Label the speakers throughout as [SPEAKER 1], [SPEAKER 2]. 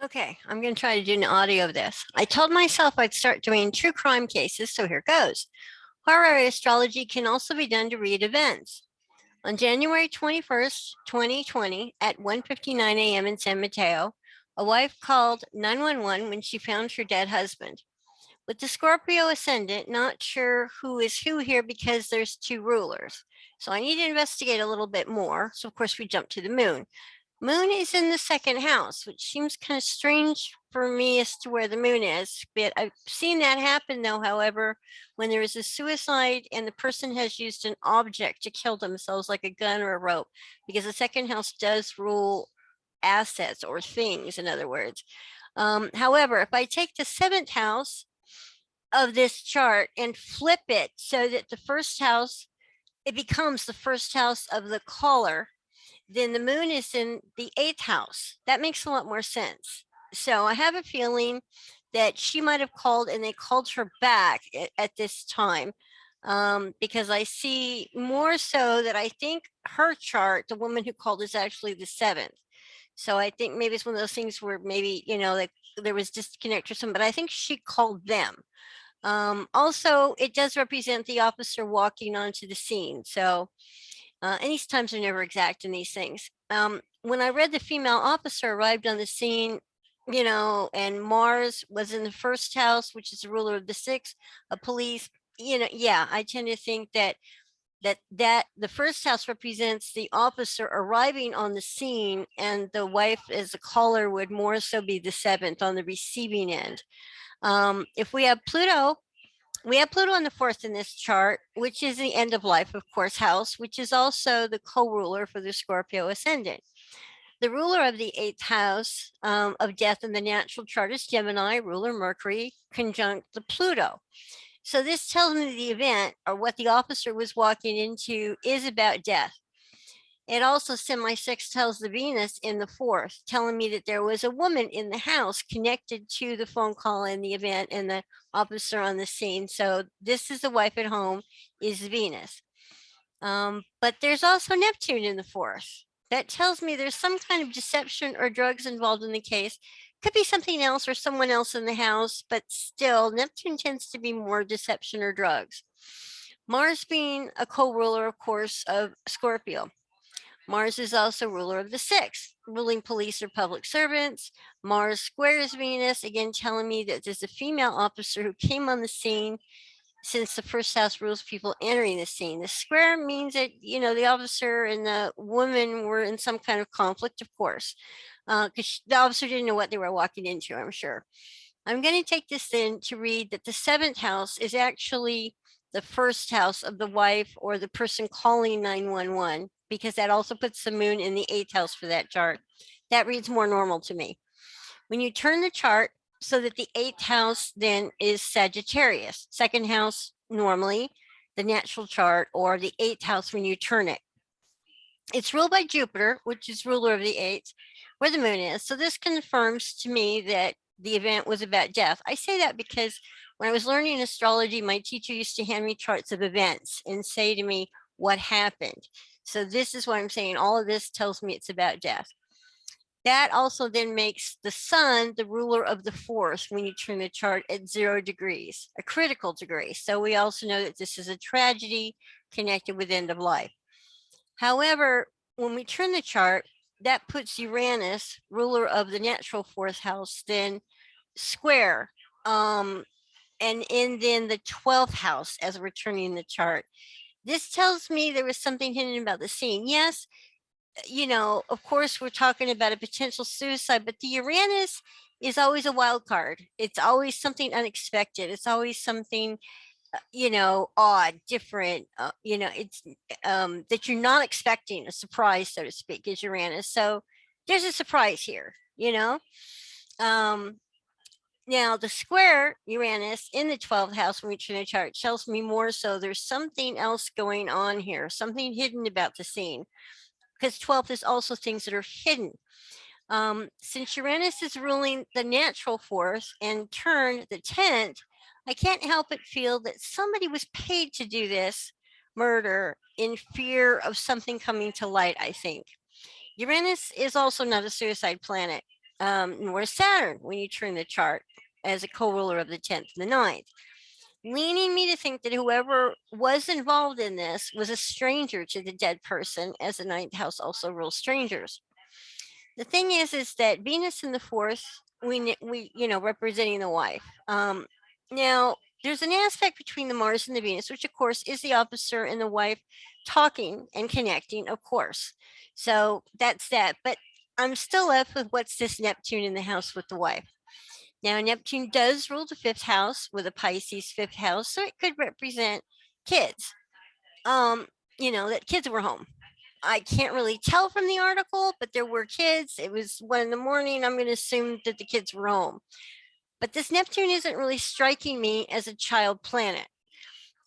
[SPEAKER 1] Okay, I'm going to try to do an audio of this. I told myself I'd start doing true crime cases, so here goes. Horror astrology can also be done to read events. On January 21st, 2020, at 1:59 a.m. in San Mateo, a wife called 911 when she found her dead husband. With the Scorpio ascendant, not sure who is who here because there's two rulers. So I need to investigate a little bit more. So, of course, we jump to the moon. Moon is in the second house, which seems kind of strange for me as to where the moon is. But I've seen that happen, though, however, when there is a suicide and the person has used an object to kill themselves, like a gun or a rope, because the second house does rule assets or things, in other words. However, if I take the seventh house of this chart and flip it so that the first house, it becomes the first house of the caller, then the moon is in the eighth house. That makes a lot more sense. So I have a feeling that she might have called and they called her back at this time, because I see more so that I think her chart, the woman who called, is actually the seventh. So I think maybe it's one of those things where maybe, like there was disconnect or something, but I think she called them. Also, it does represent the officer walking onto the scene. So and these times are never exact in these things. When I read the female officer arrived on the scene, and Mars was in the first house, which is the ruler of the sixth, of police. Yeah, I tend to think that the first house represents the officer arriving on the scene, and the wife as a caller would more so be the seventh on the receiving end. If we have Pluto on the fourth in this chart, which is the end of life, of course, house, which is also the co-ruler for the Scorpio ascendant. The ruler of the eighth house of death in the natural chart is Gemini, ruler Mercury, conjunct the Pluto. So this tells me the event, or what the officer was walking into, is about death. It also semi-sextiles the Venus in the fourth, telling me that there was a woman in the house connected to the phone call and the event and the officer on the scene. So this is the wife at home, is Venus. But there's also Neptune in the fourth. That tells me there's some kind of deception or drugs involved in the case. Could be something else or someone else in the house, but still, Neptune tends to be more deception or drugs. Mars being a co-ruler, of course, of Scorpio. Mars is also ruler of the sixth, ruling police or public servants. Mars squares Venus, again telling me that there's a female officer who came on the scene, since the first house rules people entering the scene. The square means that, the officer and the woman were in some kind of conflict, of course, because the officer didn't know what they were walking into, I'm sure. I'm going to take this then to read that the seventh house is actually the first house of the wife or the person calling 911, because that also puts the moon in the eighth house for that chart. That reads more normal to me. When you turn the chart so that the eighth house then is Sagittarius, second house normally, the natural chart, or the eighth house when you turn it. It's ruled by Jupiter, which is ruler of the eighth, where the moon is. So this confirms to me that the event was about death. I say that because when I was learning astrology, my teacher used to hand me charts of events and say to me what happened. So this is what I'm saying. All of this tells me it's about death. That also then makes the sun the ruler of the fourth when you turn the chart at 0 degrees, a critical degree. So we also know that this is a tragedy connected with end of life. However, when we turn the chart, that puts Uranus, ruler of the natural fourth house, then square, and in then the 12th house as we're turning the chart. This tells me there was something hidden about the scene. Yes, of course, we're talking about a potential suicide, but the Uranus is always a wild card. It's always something unexpected. It's always something, odd, different. It's that you're not expecting, a surprise, so to speak, is Uranus. So there's a surprise here. Now, the square Uranus in the 12th house when we turn the chart tells me more so there's something else going on here, something hidden about the scene, because 12th is also things that are hidden. Since Uranus is ruling the natural fourth and turn the 10th, I can't help but feel that somebody was paid to do this murder in fear of something coming to light, I think. Uranus is also not a suicide planet. nor Saturn when you turn the chart as a co-ruler of the 10th and the 9th, leaning me to think that whoever was involved in this was a stranger to the dead person, as the 9th house also rules strangers. The thing is that Venus in the 4th, we representing the wife. Now, there's an aspect between the Mars and the Venus, which of course is the officer and the wife talking and connecting, of course. So that's that. But I'm still left with what's this Neptune in the house with the wife. Now, Neptune does rule the 5th house with a Pisces 5th house, so it could represent kids. That kids were home. I can't really tell from the article, but there were kids. It was 1 a.m. I'm going to assume that the kids were home. But this Neptune isn't really striking me as a child planet.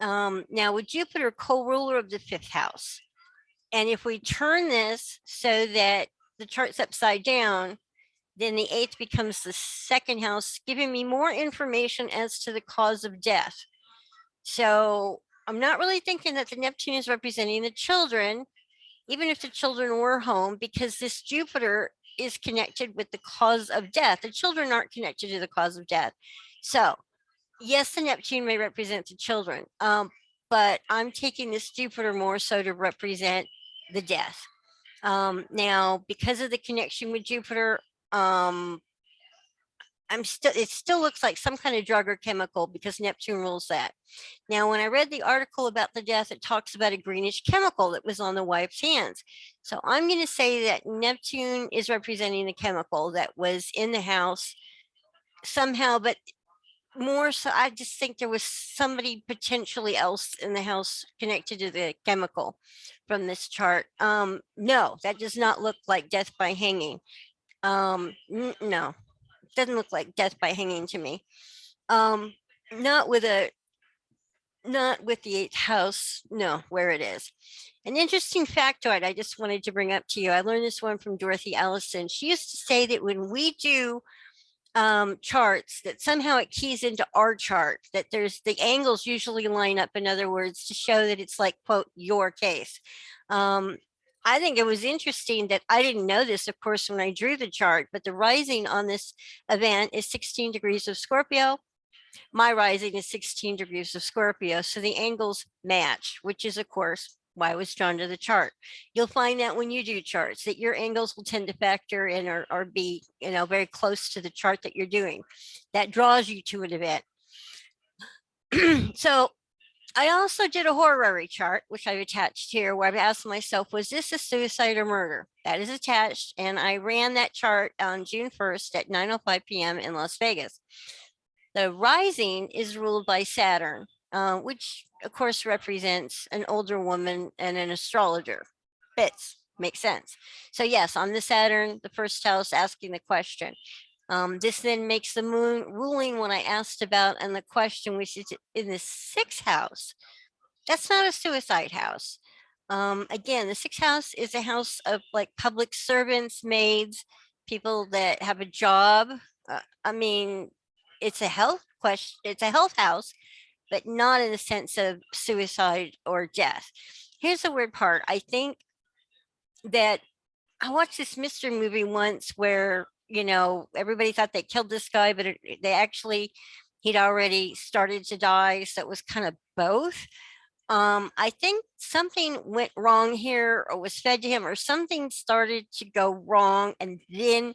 [SPEAKER 1] Now, with Jupiter co-ruler of the 5th house, and if we turn this so that the chart's upside down, then the 8th becomes the 2nd house, giving me more information as to the cause of death. So I'm not really thinking that the Neptune is representing the children, even if the children were home, because this Jupiter is connected with the cause of death. The children aren't connected to the cause of death. So yes, the Neptune may represent the children, but I'm taking this Jupiter more so to represent the death. Now, because of the connection with Jupiter, it still looks like some kind of drug or chemical because Neptune rules that. Now, when I read the article about the death, it talks about a greenish chemical that was on the wife's hands. So I'm going to say that Neptune is representing the chemical that was in the house somehow, but more so, I just think there was somebody potentially else in the house connected to the chemical from this chart. No, that does not look like death by hanging. No, doesn't look like death by hanging to me. Not with the 8th house, no, where it is. An interesting factoid I just wanted to bring up to you. I learned this one from Dorothy Allison. She used to say that when we do charts, that somehow it keys into our chart, that there's the angles usually line up, in other words, to show that it's like, quote, your case. I think it was interesting that I didn't know this, of course, when I drew the chart, but the rising on this event is 16 degrees of Scorpio. My rising is 16 degrees of Scorpio. So the angles match, which is, of course, why I was drawn to the chart. You'll find that when you do charts, that your angles will tend to factor in or be, very close to the chart that you're doing. That draws you to an event. So I also did a horary chart, which I've attached here, where I've asked myself, was this a suicide or murder? That is attached. And I ran that chart on June 1st at 9:05 p.m. in Las Vegas. The rising is ruled by Saturn, which of course represents an older woman and an astrologer. Fits, makes sense. So yes, on the Saturn, the first house, asking the question. This then makes the moon ruling when I asked about, and the question, which is in the 6th house. That's not a suicide house. Again, the 6th house is a house of like public servants, maids, people that have a job. It's a health question. It's a health house, but not in the sense of suicide or death. Here's the weird part. I think that I watched this mystery movie once where, everybody thought they killed this guy, but he'd already started to die. So it was kind of both. I think something went wrong here or was fed to him, or something started to go wrong and then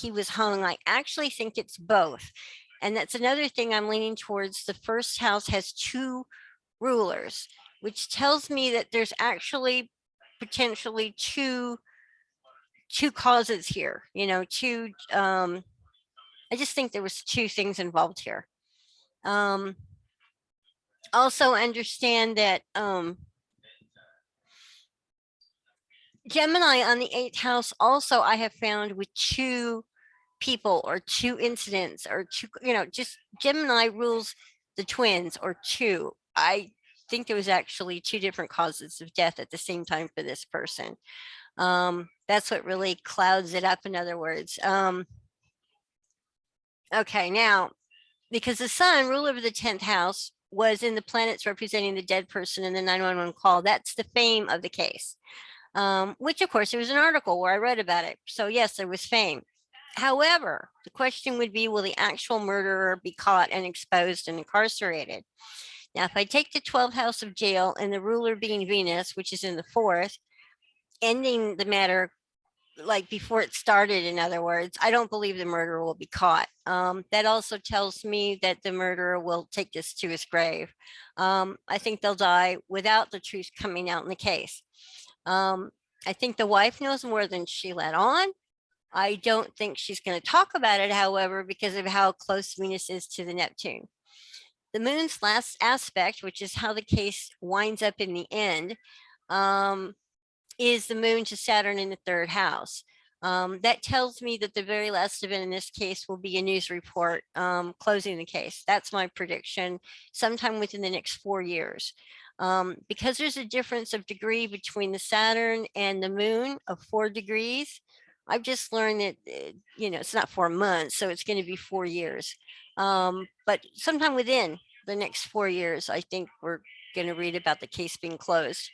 [SPEAKER 1] he was hung. I actually think it's both. And that's another thing I'm leaning towards. The 1st house has 2 rulers, which tells me that there's actually potentially two causes here, I just think there was 2 things involved here. Also understand that Gemini on the 8th house also I have found with 2 people or 2 incidents or 2, just Gemini rules the twins or 2. I think there was actually 2 different causes of death at the same time for this person. That's what really clouds it up, in other words. Okay, now, because the sun, ruler of the 10th house, was in the planets representing the dead person in the 911 call, that's the fame of the case, which, of course, there was an article where I read about it. So, yes, there was fame. However, the question would be, will the actual murderer be caught and exposed and incarcerated? Now, if I take the 12th house of jail and the ruler being Venus, which is in the fourth, ending the matter like before it started, in other words, I don't believe the murderer will be caught. That also tells me that the murderer will take this to his grave. I think they'll die without the truth coming out in the case. I think the wife knows more than she let on. I don't think she's going to talk about it, however, because of how close Venus is to the Neptune. The moon's last aspect, which is how the case winds up in the end, is the moon to Saturn in the third house. That tells me that the very last event in this case will be a news report closing the case. That's my prediction, sometime within the next 4 years. Because there's a difference of degree between the Saturn and the moon of 4 degrees, I've just learned that, it's not 4 months, so it's going to be 4 years. But sometime within the next 4 years, I think we're going to read about the case being closed.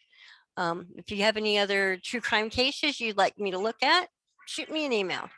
[SPEAKER 1] If you have any other true crime cases you'd like me to look at, shoot me an email.